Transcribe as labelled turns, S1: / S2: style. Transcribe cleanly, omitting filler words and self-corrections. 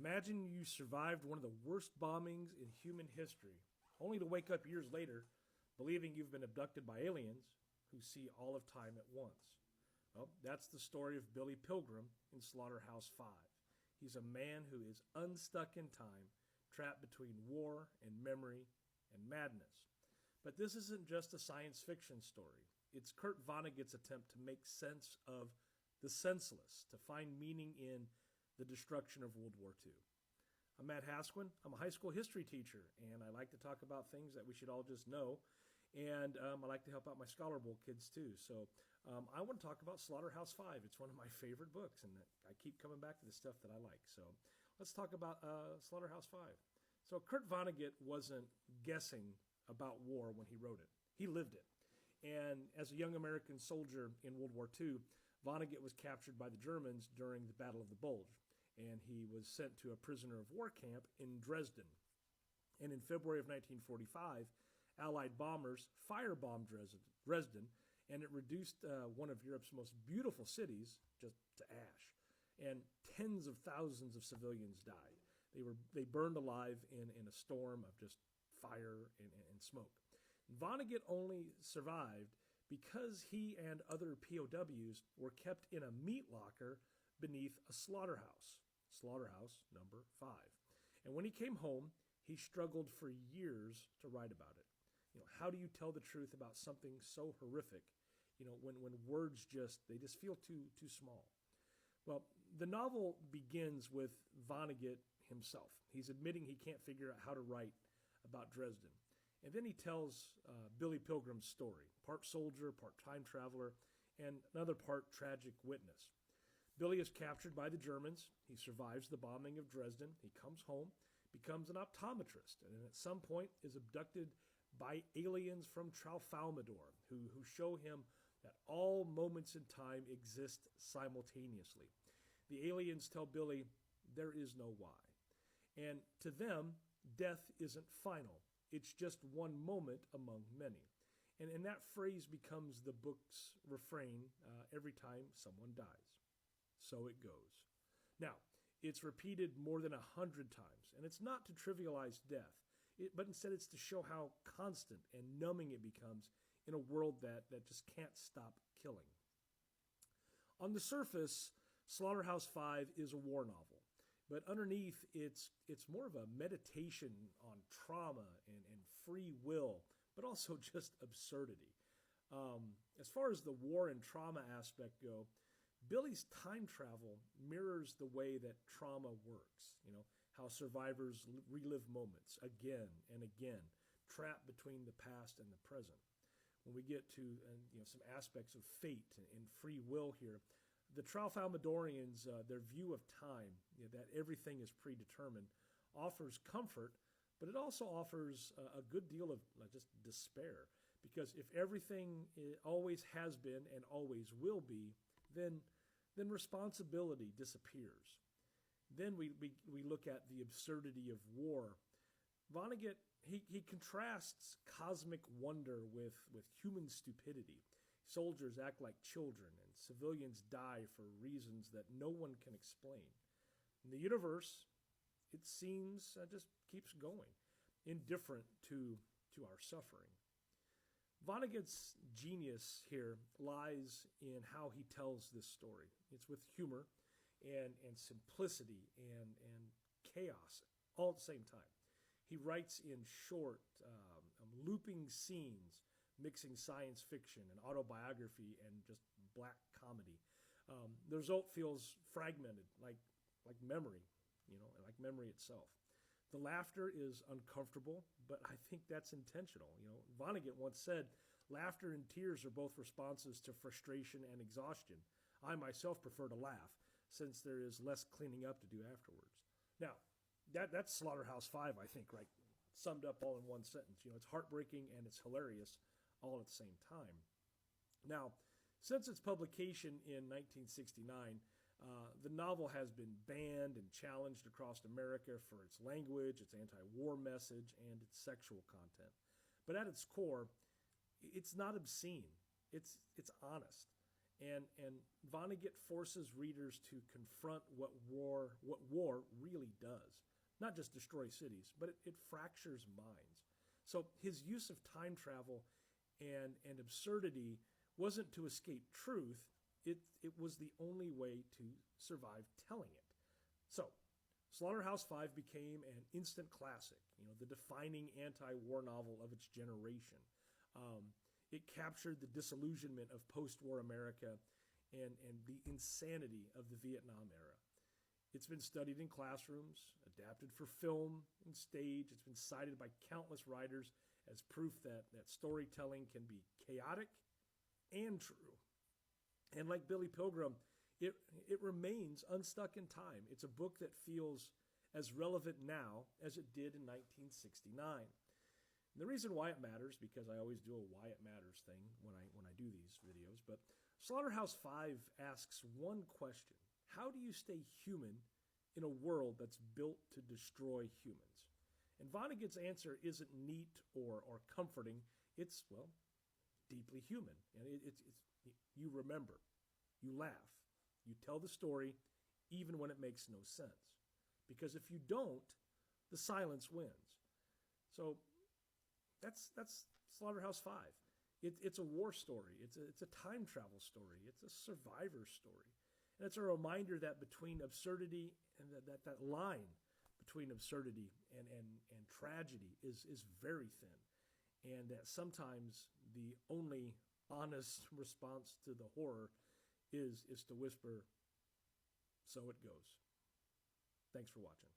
S1: Imagine you survived one of the worst bombings in human history, only to wake up years later believing you've been abducted by aliens who see all of time at once. Well, that's the story of Billy Pilgrim in Slaughterhouse-Five. He's a man who is unstuck in time, trapped between war and memory and madness. But this isn't just a science fiction story. It's Kurt Vonnegut's attempt to make sense of the senseless, to find meaning in the destruction of World War II. I'm Matt Hasquin. I'm a high school history teacher, and I like to talk about things that we should all just know. And I like to help out my Scholar Bowl kids too. So I want to talk about Slaughterhouse-Five. It's one of my favorite books, and I keep coming back to the stuff that I like. So let's talk about Slaughterhouse-Five. So Kurt Vonnegut wasn't guessing about war when he wrote it. He lived it. And as a young American soldier in World War II, Vonnegut was captured by the Germans during the Battle of the Bulge, and he was sent to a prisoner of war camp in Dresden. And in February of 1945, Allied bombers firebombed Dresden, and it reduced one of Europe's most beautiful cities just to ash. And tens of thousands of civilians died. They burned alive in a storm of just fire and smoke. Vonnegut only survived because he and other POWs were kept in a meat locker beneath a slaughterhouse, Slaughterhouse number 5. And when he came home, he struggled for years to write about it. How do you tell the truth about something so horrific, when words just feel too small? Well, the novel begins with Vonnegut himself. He's admitting he can't figure out how to write about Dresden. And then he tells Billy Pilgrim's story, part soldier, part time traveler, and another part tragic witness. Billy is captured by the Germans. He survives the bombing of Dresden. He comes home, becomes an optometrist, and at some point is abducted by aliens from Tralfamadore who show him that all moments in time exist simultaneously. The aliens tell Billy there is no why. And to them, death isn't final. It's just one moment among many. And that phrase becomes the book's refrain every time someone dies. So it goes. Now, it's repeated more than 100 times, and it's not to trivialize death, but instead it's to show how constant and numbing it becomes in a world that just can't stop killing. On the surface, Slaughterhouse-Five is a war novel, but underneath it's more of a meditation on trauma and free will, but also just absurdity. As far as the war and trauma aspect go, Billy's time travel mirrors the way that trauma works, how survivors relive moments again and again, trapped between the past and the present. When we get to some aspects of fate and free will here, the Tralfamadorians, their view of time, that everything is predetermined, offers comfort, but it also offers a good deal of just despair. Because if everything always has been and always will be, then responsibility disappears. Then we look at the absurdity of war. Vonnegut, he contrasts cosmic wonder with human stupidity. Soldiers act like children, and civilians die for reasons that no one can explain. And the universe, it seems, just keeps going, indifferent to our suffering. Vonnegut's genius here lies in how he tells this story. It's with humor and simplicity and chaos all at the same time. He writes in short, looping scenes, mixing science fiction and autobiography and just black comedy. The result feels fragmented, like memory, like memory itself. The laughter is uncomfortable, but I think that's intentional. Vonnegut once said, laughter and tears are both responses to frustration and exhaustion. I myself prefer to laugh, since there is less cleaning up to do afterwards. Now, that's Slaughterhouse-Five, I think, right? Summed up all in one sentence. It's heartbreaking and it's hilarious all at the same time. Now, since its publication in 1969, the novel has been banned and challenged across America for its language, its anti-war message, and its sexual content. But at its core, it's not obscene. It's honest. And Vonnegut forces readers to confront what war really does. Not just destroy cities, but it fractures minds. So his use of time travel and absurdity wasn't to escape truth, it was the only way to survive telling it. So, Slaughterhouse-Five became an instant classic, the defining anti-war novel of its generation. It captured the disillusionment of post-war America and the insanity of the Vietnam era. It's been studied in classrooms, adapted for film and stage. It's been cited by countless writers as proof that storytelling can be chaotic and true. And like Billy Pilgrim, it remains unstuck in time. It's a book that feels as relevant now as it did in 1969. And the reason why it matters, because I always do a why it matters thing when I do these videos, but Slaughterhouse-Five asks one question. How do you stay human in a world that's built to destroy humans? And Vonnegut's answer isn't neat or comforting. It's, well, deeply human. And it's you remember, you laugh, you tell the story even when it makes no sense. Because if you don't, the silence wins. So that's Slaughterhouse-Five. It's a war story. It's a time travel story. It's a survivor story. And it's a reminder that between absurdity and that line between absurdity and tragedy is very thin. And that sometimes the only honest response to the horror is to whisper, so it goes. Thanks for watching.